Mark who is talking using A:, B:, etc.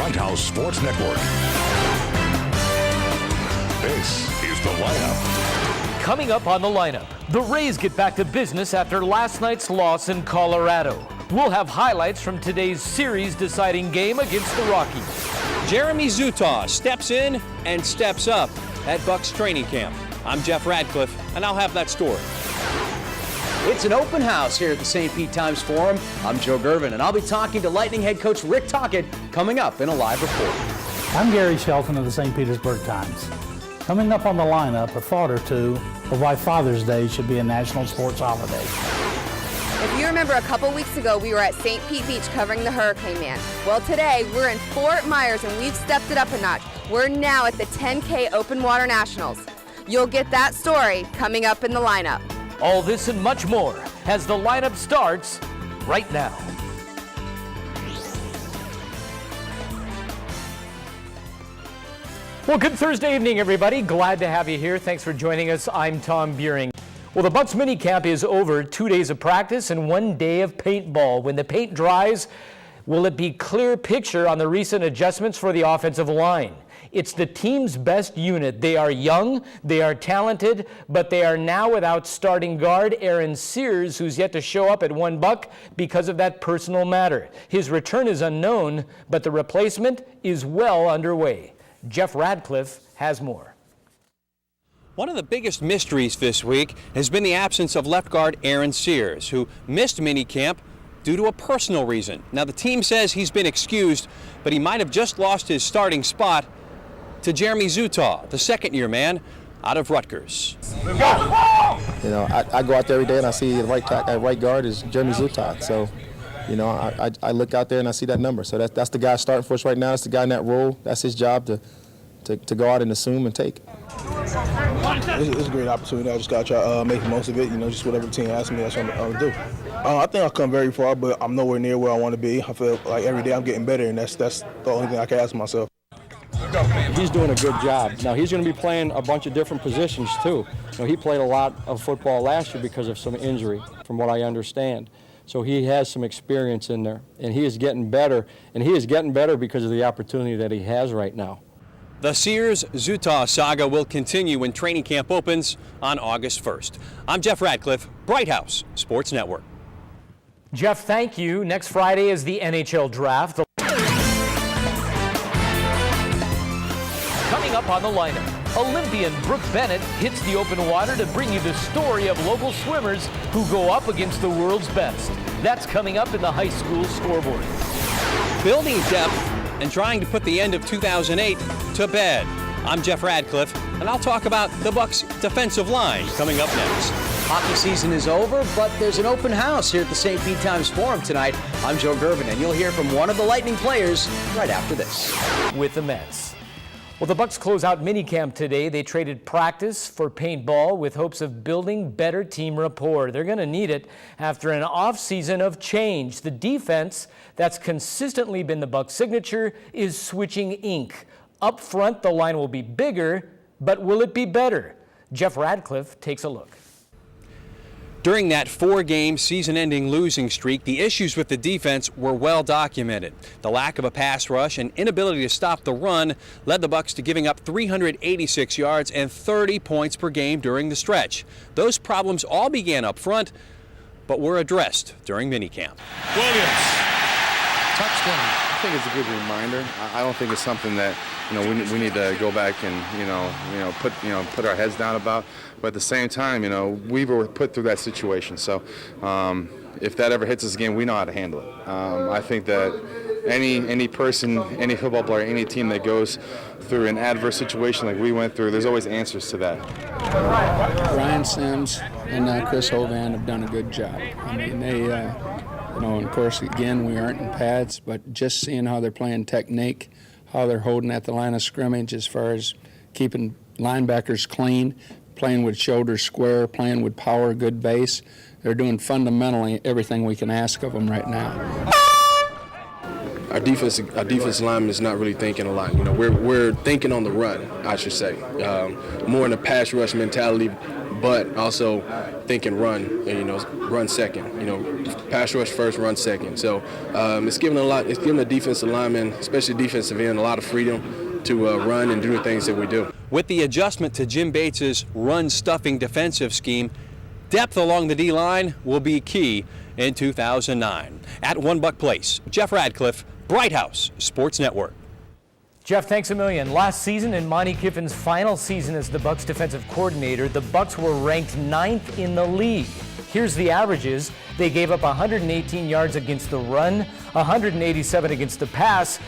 A: Bright House Sports Network. This is The Lineup.
B: Coming up on The Lineup, the Rays get back to business after last night's loss in Colorado. We'll have highlights from today's series-deciding game against the Rockies.
C: Jeremy Zutaw steps in and steps up at Bucs training camp. I'm Jeff Radcliffe, and I'll have that story.
D: It's an open house here at the St. Pete Times Forum. I'm Joe Gervin, and I'll be talking to Lightning head coach Rick Tocchet coming up in a live report.
E: I'm Gary Shelton of the St. Petersburg Times. Coming up on The Lineup, a thought or two of why Father's Day should be a national sports holiday.
F: If you remember, a couple weeks ago, we were at St. Pete Beach covering the Hurricane Man. Well, today, we're in Fort Myers, and we've stepped it up a notch. We're now at the 10K Open Water Nationals. You'll get that story coming up in The Lineup.
B: All this and much more as The Lineup starts right now. Well, good Thursday evening, everybody. Glad to have you here. Thanks for joining us. I'm Tom Buehring. Well, the Bucs Minicamp is over. 2 days of practice and 1 day of paintball. When the paint dries, will it be clear picture on the recent adjustments for the offensive line? It's the team's best unit. They are young, they are talented, but they are now without starting guard Aaron Sears, who's yet to show up at $1 because of that personal matter. His return is unknown, but the replacement is well underway. Jeff Radcliffe has more.
C: One of the biggest mysteries this week has been the absence of left guard Aaron Sears, who missed minicamp due to a personal reason. Now, the team says he's been excused, but he might have just lost his starting spot to Jeremy Zutaw, the second-year man out of Rutgers.
G: You know, I go out there every day and I see the right guard is Jeremy Zutaw. So, you know, I look out there and I see that number. So that's the guy starting for us right now. That's the guy in that role. That's his job to go out and assume and take.
H: It's a great opportunity. I just got to try make the most of it. You know, just whatever the team asks me, that's what I'm going to do. I think I've come very far, but I'm nowhere near where I want to be. I feel like every day I'm getting better, and that's the only thing I can ask myself.
I: He's doing a good job. Now, he's going to be playing a bunch of different positions, too. You know, he played a lot of football last year because of some injury, from what I understand. So he has some experience in there, and he is getting better. And he is getting better because of the opportunity that he has right now.
C: The Sears-Zutaw saga will continue when training camp opens on August 1st. I'm Jeff Radcliffe, Bright House Sports Network.
B: Jeff, thank you. Next Friday is the NHL Draft. Coming up on The Lineup, Olympian Brooke Bennett hits the open water to bring you the story of local swimmers who go up against the world's best. That's coming up in the high school scoreboard.
C: Building depth and trying to put the end of 2008 to bed. I'm Jeff Radcliffe, and I'll talk about the Bucs defensive line coming up next.
D: Hockey season is over, but there's an open house here at the St. Pete Times Forum tonight. I'm Joe Gervin, and you'll hear from one of the Lightning players right after this.
B: With the Mets. Well, the Bucs close out minicamp today. They traded practice for paintball with hopes of building better team rapport. They're going to need it after an off-season of change. The defense that's consistently been the Bucs' signature is switching ink. Up front, the line will be bigger, but will it be better? Jeff Radcliffe takes a look.
C: During that 4-game season-ending losing streak, the issues with the defense were well documented. The lack of a pass rush and inability to stop the run led the Bucs to giving up 386 yards and 30 points per game during the stretch. Those problems all began up front, but were addressed during minicamp.
J: Williams, touchdown. I think it's a good reminder. I don't think it's something that we need to go back and put our heads down about. But at the same time, we were put through that situation. So if that ever hits us again, we know how to handle it. I think that any person, any football player, any team that goes through an adverse situation like we went through, there's always answers to that.
K: Ryan Sims and Chris Hovan have done a good job. I mean, they, and of course, again, we aren't in pads, but just seeing how they're playing technique, how they're holding at the line of scrimmage as far as keeping linebackers clean, playing with shoulders square, playing with power, good base. They're doing fundamentally everything we can ask of them right now.
L: our defense lineman is not really thinking a lot. You know, we're thinking on the run, I should say, more in a pass rush mentality, but also thinking run, you know, run second. You know, pass rush first, run second. So it's giving the defensive lineman, especially defensive end, a lot of freedom to run and do the things that we do.
C: With the adjustment to Jim Bates's run-stuffing defensive scheme, depth along the D-line will be key in 2009. At One Buck Place, Jeff Radcliffe, Bright House Sports Network.
B: Jeff, thanks a million. Last season, in Monty Kiffin's final season as the Bucs defensive coordinator, the Bucs were ranked 9th in the league. Here's the averages. They gave up 118 yards against the run, 187 against the pass.